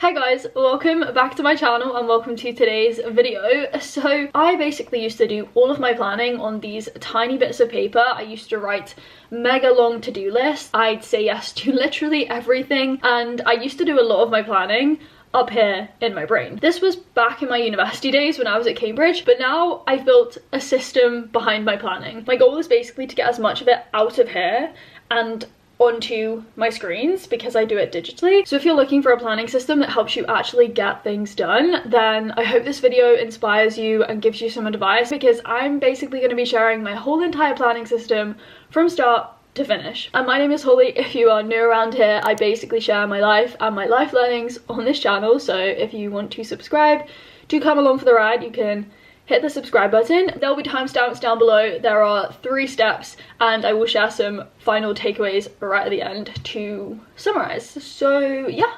Hi guys, welcome back to my channel and welcome to today's video. So I basically used to do all of my planning on these tiny bits of paper. I used to write mega long to-do lists. I'd say yes to literally everything, and I used to do a lot of my planning up here in my brain. This was back in my university days when I was at Cambridge, but now I've built a system behind my planning. My goal is basically to get as much of it out of here and onto my screens because I do it digitally. So if you're looking for a planning system that helps you actually get things done, then I hope this video inspires you and gives you some advice, because I'm basically going to be sharing my whole entire planning system from start to finish. And my name is Holly. If you are new around here, I basically share my life and my life learnings on this channel. So if you want to subscribe to come along for the ride, you can hit the subscribe button. There'll be timestamps down below. There are 3 steps and I will share some final takeaways right at the end to summarize. So yeah,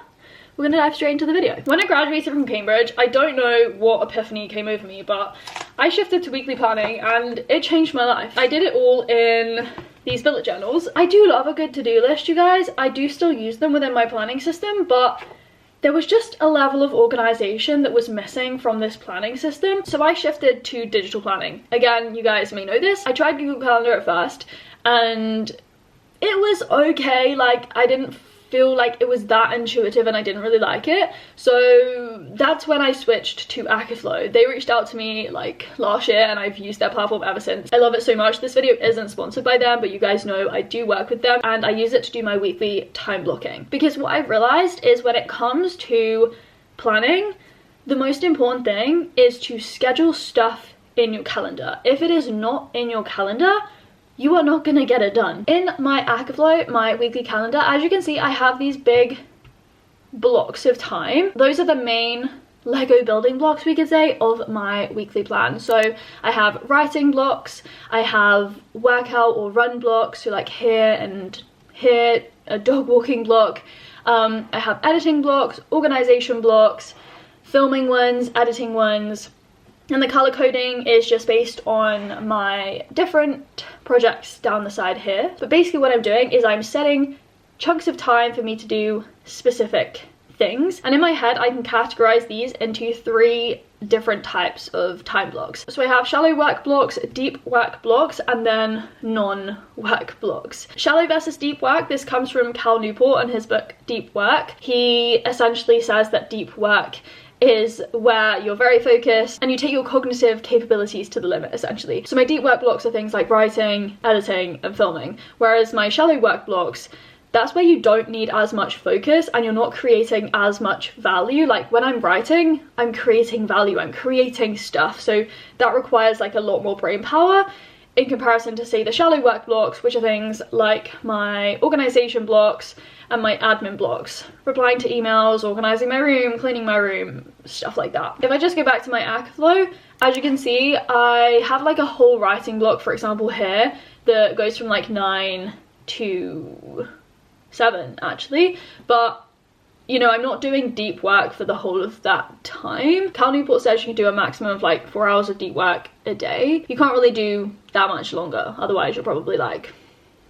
we're gonna dive straight into the video. When I graduated from Cambridge, I don't know what epiphany came over me, but I shifted to weekly planning and it changed my life. I did it all in these bullet journals. I do love a good to-do list, you guys. I do still use them within my planning system, but there was just a level of organization that was missing from this planning system. So I shifted to digital planning. Again, you guys may know this. I tried Google Calendar at first and it was okay. Like, I didn't feel like it was that intuitive and I didn't really like it. So that's when I switched to Akiflow. They reached out to me like last year and I've used their platform ever since. I love it so much. This video isn't sponsored by them, but you guys know I do work with them and I use it to do my weekly time blocking. Because what I've realized is when it comes to planning, the most important thing is to schedule stuff in your calendar. If it is not in your calendar, you are not gonna get it done. In my Akiflow, my weekly calendar, as you can see, I have these big blocks of time. Those are the main Lego building blocks, we could say, of my weekly plan. So I have writing blocks, I have workout or run blocks, so like here and here, a dog walking block. I have editing blocks, organization blocks, filming ones, editing ones. And the color coding is just based on my different projects down the side here. But basically what I'm doing is I'm setting chunks of time for me to do specific things. And in my head, I can categorize these into 3 different types of time blocks. So I have shallow work blocks, deep work blocks, and then non-work blocks. Shallow versus deep work, this comes from Cal Newport and his book Deep Work. He essentially says that deep work is where you're very focused and you take your cognitive capabilities to the limit, essentially. So my deep work blocks are things like writing, editing, and filming. Whereas my shallow work blocks, that's where you don't need as much focus and you're not creating as much value. Like when I'm writing, I'm creating value, I'm creating stuff. So that requires like a lot more brain power in comparison to, say, the shallow work blocks, which are things like my organization blocks and my admin blocks. Replying to emails, organizing my room, cleaning my room, stuff like that. If I just go back to my Akiflow, as you can see, I have like a whole writing block, for example, here, that goes from like 9 to 7 actually, but you know, I'm not doing deep work for the whole of that time. Cal Newport says you can do a maximum of like 4 hours of deep work a day. You can't really do that much longer, otherwise you're probably like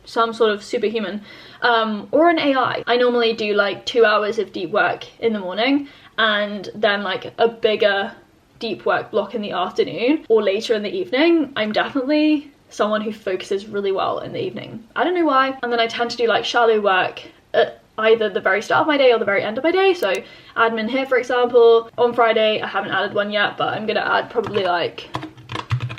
some sort of superhuman or an AI. I normally do like 2 hours of deep work in the morning and then like a bigger deep work block in the afternoon or later in the evening. I'm definitely someone who focuses really well in the evening. I don't know why. And then I tend to do like shallow work at either the very start of my day or the very end of my day. So admin here, for example, on Friday, I haven't added one yet, but I'm gonna add probably like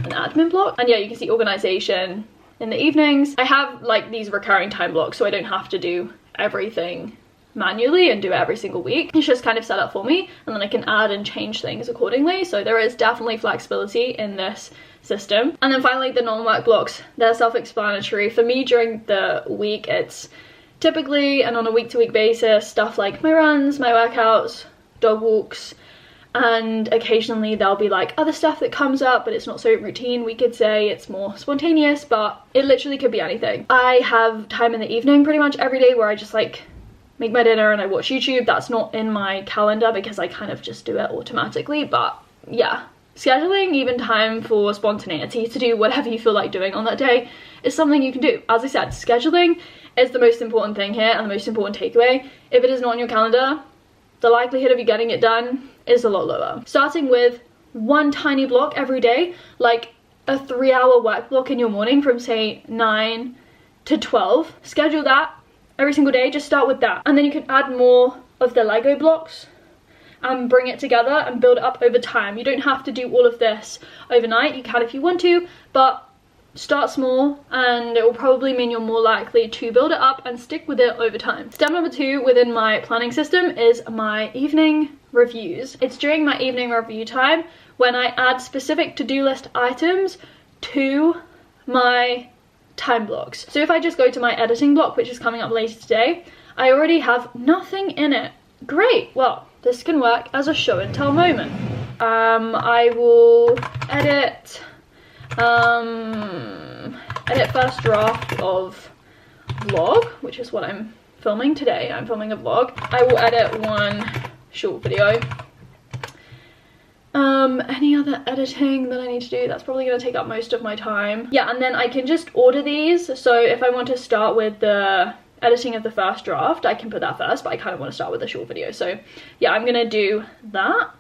an admin block. And yeah, you can see organization in the evenings. I have like these recurring time blocks, so I don't have to do everything manually and do it every single week. It's just kind of set up for me, and then I can add and change things accordingly. So there is definitely flexibility in this system. And then finally, the non-work blocks, they're self-explanatory. For me during the week, it's typically and on a week-to-week basis stuff like my runs, my workouts, dog walks, and occasionally there'll be like other stuff that comes up, but it's not so routine, we could say. It's more spontaneous, but it literally could be anything. I have time in the evening pretty much every day where I just like make my dinner and I watch YouTube. That's not in my calendar because I kind of just do it automatically, but yeah. Scheduling even time for spontaneity to do whatever you feel like doing on that day is something you can do. As I said, scheduling is the most important thing here and the most important takeaway. If it is not on your calendar, the likelihood of you getting it done is a lot lower. Starting with one tiny block every day, like a 3-hour work block in your morning from say 9 to 12, schedule that every single day. Just start with that, and then you can add more of the Lego blocks and bring it together and build it up over time. You don't have to do all of this overnight. You can if you want to, but start small and it will probably mean you're more likely to build it up and stick with it over time. Step number 2 within my planning system is my evening reviews. It's during my evening review time when I add specific to-do list items to my time blocks. So if I just go to my editing block, which is coming up later today, I already have nothing in it. Great, well, this can work as a show and tell moment. I will edit first draft of vlog, which is what I'm filming today. I'm filming a vlog. I will edit one short video. Any other editing that I need to do, that's probably going to take up most of my time. Yeah, and then I can just order these. So if I want to start with the editing of the first draft, I can put that first, but I kind of want to start with a short video. So yeah, I'm gonna do that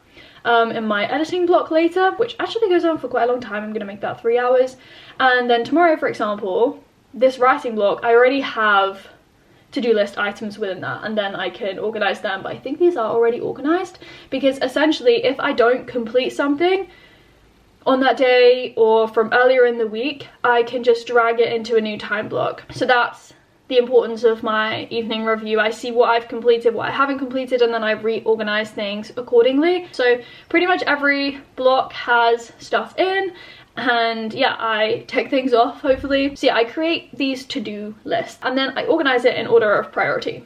in my editing block later, which actually goes on for quite a long time. I'm gonna make that 3 hours. And then tomorrow, for example, this writing block, I already have to-do list items within that, and then I can organize them. But I think these are already organized, because essentially if I don't complete something on that day or from earlier in the week, I can just drag it into a new time block. So that's the importance of my evening review. I see what I've completed, what I haven't completed, and then I reorganize things accordingly. So pretty much every block has stuff in, and yeah, I take things off hopefully. So yeah, I create these to-do lists and then I organize it in order of priority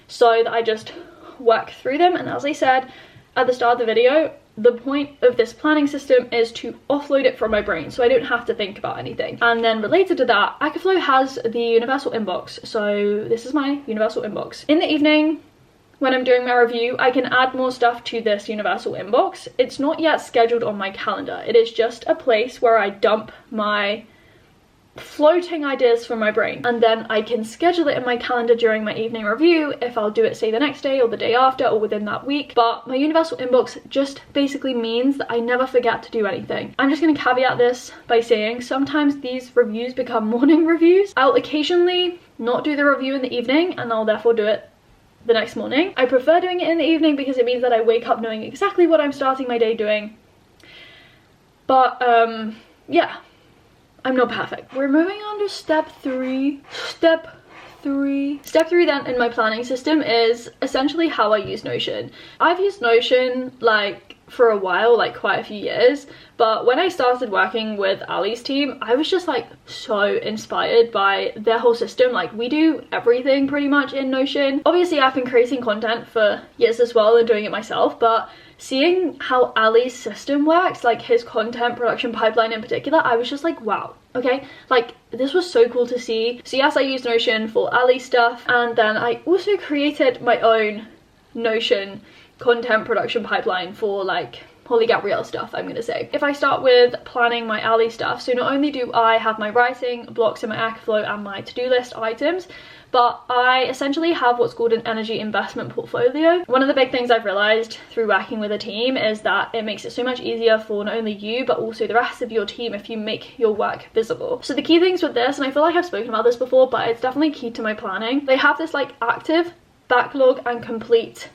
so that I just work through them. And as I said at the start of the video, the point of this planning system is to offload it from my brain so I don't have to think about anything. And then related to that, Akaflow has the universal inbox. So this is my universal inbox. In the evening, when I'm doing my review, I can add more stuff to this universal inbox. It's not yet scheduled on my calendar. It is just a place where I dump my floating ideas from my brain, and then I can schedule it in my calendar during my evening review if I'll do it say the next day or the day after or within that week. But my universal inbox just basically means that I never forget to do anything. I'm just going to caveat this by saying sometimes these reviews become morning reviews. I'll occasionally not do the review in the evening and I'll therefore do it the next morning. I prefer doing it in the evening because it means that I wake up knowing exactly what I'm starting my day doing. But yeah, I'm not perfect. We're moving on to step 3. Step 3 then in my planning system is essentially how I use Notion. I've used Notion like for a while, like quite a few years, but when I started working with Ali's team, I was just like so inspired by their whole system. Like we do everything pretty much in Notion. Obviously I've been creating content for years as well and doing it myself, but seeing how Ali's system works, like his content production pipeline in particular, I was just like, wow, okay, like this was so cool to see. So yes, I use Notion for Ali stuff, and then I also created my own Notion content production pipeline for like Holly Gabrielle stuff, I'm gonna say. If I start with planning my Ali stuff, so not only do I have my writing blocks in my Akaflow and my to-do list items, but I essentially have what's called an energy investment portfolio. One of the big things I've realized through working with a team is that it makes it so much easier for not only you, but also the rest of your team if you make your work visible. So the key things with this, and I feel like I've spoken about this before, but it's definitely key to my planning. They have this like active, backlog, and complete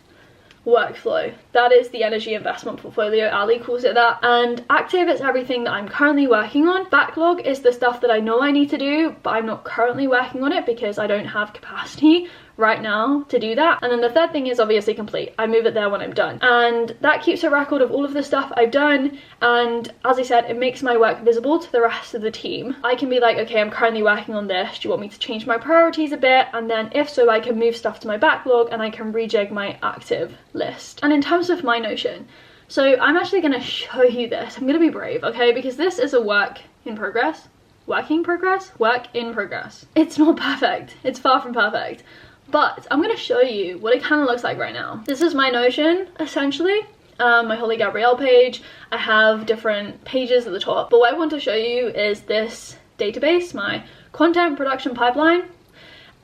workflow. That is the energy investment portfolio. Ali calls it that. And active is everything that I'm currently working on. Backlog is the stuff that I know I need to do, but I'm not currently working on it because I don't have capacity right now to do that. And then the third thing is obviously complete. I move it there when I'm done, and that keeps a record of all of the stuff I've done. And as I said, it makes my work visible to the rest of the team. I can be like, okay, I'm currently working on this, do you want me to change my priorities a bit? And then if so, I can move stuff to my backlog and I can rejig my active list. And in terms of my Notion, so I'm actually going to show you this. I'm going to be brave, okay, because this is a work in progress. Work in progress. It's not perfect. It's far from perfect. But I'm going to show you what it kind of looks like right now. This is my Notion, essentially. My Holly Gabrielle page. I have different pages at the top. But what I want to show you is this database, my content production pipeline.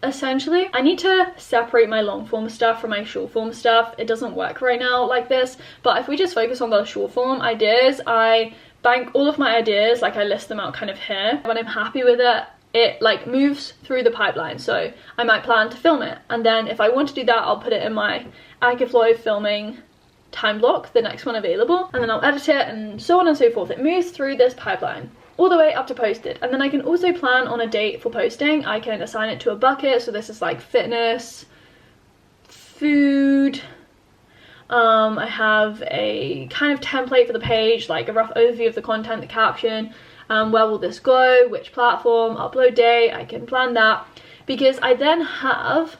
essentially I need to separate my long form stuff from my short form stuff. It doesn't work right now like this, but if we just focus on the short form ideas, I bank all of my ideas, like I list them out kind of here. When I'm happy with it, it like moves through the pipeline, so I might plan to film it, and then if I want to do that, I'll put it in my Akiflow filming time block, the next one available, and then I'll edit it and so on and so forth. It moves through this pipeline all the way up to posted, and then I can also plan on a date for posting. I can assign it to a bucket, so this is like fitness, food, I have a kind of template for the page, like a rough overview of the content, the caption, where will this go, which platform, upload date. I can plan that because I then have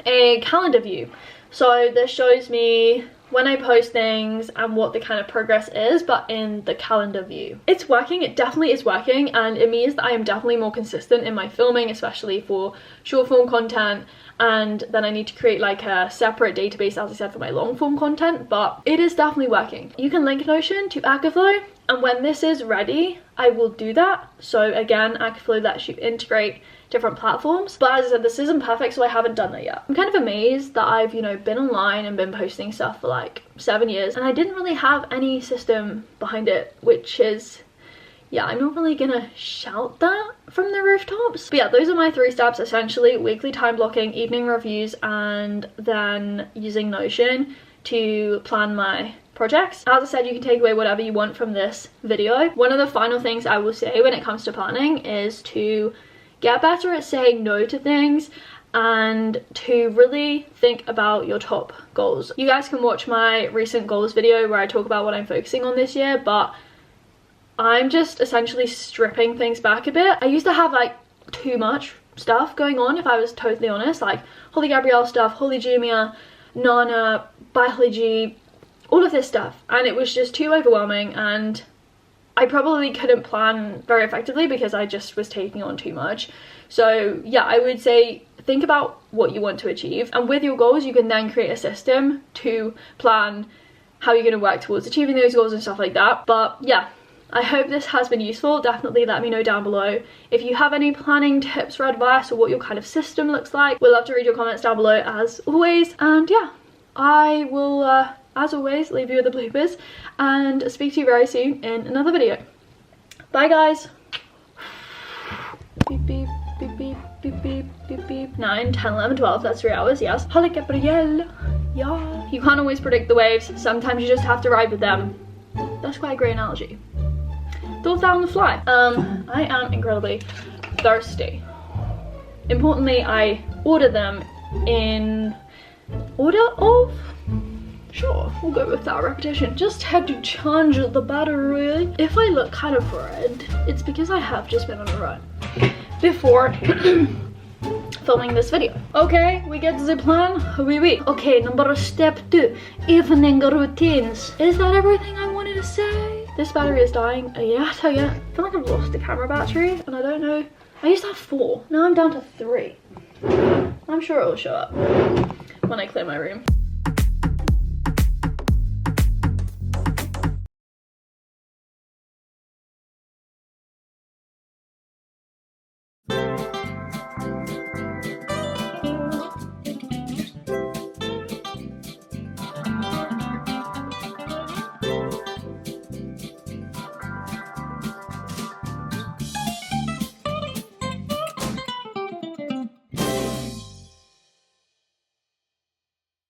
a calendar view, so this shows me when I post things and what the kind of progress is, but in the calendar view. It's working, it definitely is working, and it means that I am definitely more consistent in my filming, especially for short form content, and then I need to create like a separate database, as I said, for my long form content, but it is definitely working. You can link Notion to Akiflow, and when this is ready, I will do that. So again, Akiflow lets you integrate different platforms, but as I said, this isn't perfect, so I haven't done that yet. I'm kind of amazed that I've, you know, been online and been posting stuff for like 7 years, and I didn't really have any system behind it, which is, yeah, I'm not really gonna shout that from the rooftops. But yeah, those are my 3 steps essentially: weekly time blocking, evening reviews, and then using Notion to plan my projects. As I said, you can take away whatever you want from this video. One of the final things I will say when it comes to planning is to get better at saying no to things and to really think about your top goals. You guys can watch my recent goals video where I talk about what I'm focusing on this year, but I'm just essentially stripping things back a bit. I used to have like too much stuff going on, if I was totally honest, like Holy Gabrielle stuff, Holy Jumia, Nana, biology, all of this stuff, and it was just too overwhelming, and I probably couldn't plan very effectively because I just was taking on too much. So yeah, I would say think about what you want to achieve, and with your goals you can then create a system to plan how you're going to work towards achieving those goals and stuff like that. But yeah, I hope this has been useful. Definitely let me know down below if you have any planning tips or advice, or what your kind of system looks like. We'd love to read your comments down below as always, and yeah, I will as always leave you with the bloopers and speak to you very soon in another video. Bye guys. Beep beep beep beep beep beep beep beep. 9, 10, 11, 12, that's 3 hours, yes. Holy Gabrielle, yeah. You can't always predict the waves, sometimes you just have to ride with them. That's quite a great analogy. Thoughts out on the fly. I am incredibly thirsty. Importantly, I ordered them in order of, sure, we'll go with that repetition. Just had to change the battery. If I look kind of red, it's because I have just been on a run before filming this video. Okay, we get the plan. Oui. Okay, step 2, evening routines. Is that everything I wanted to say? This battery is dying yet again. I feel like I've lost the camera battery, and I don't know. I used to have 4. Now I'm down to 3. I'm sure it will show up when I clear my room.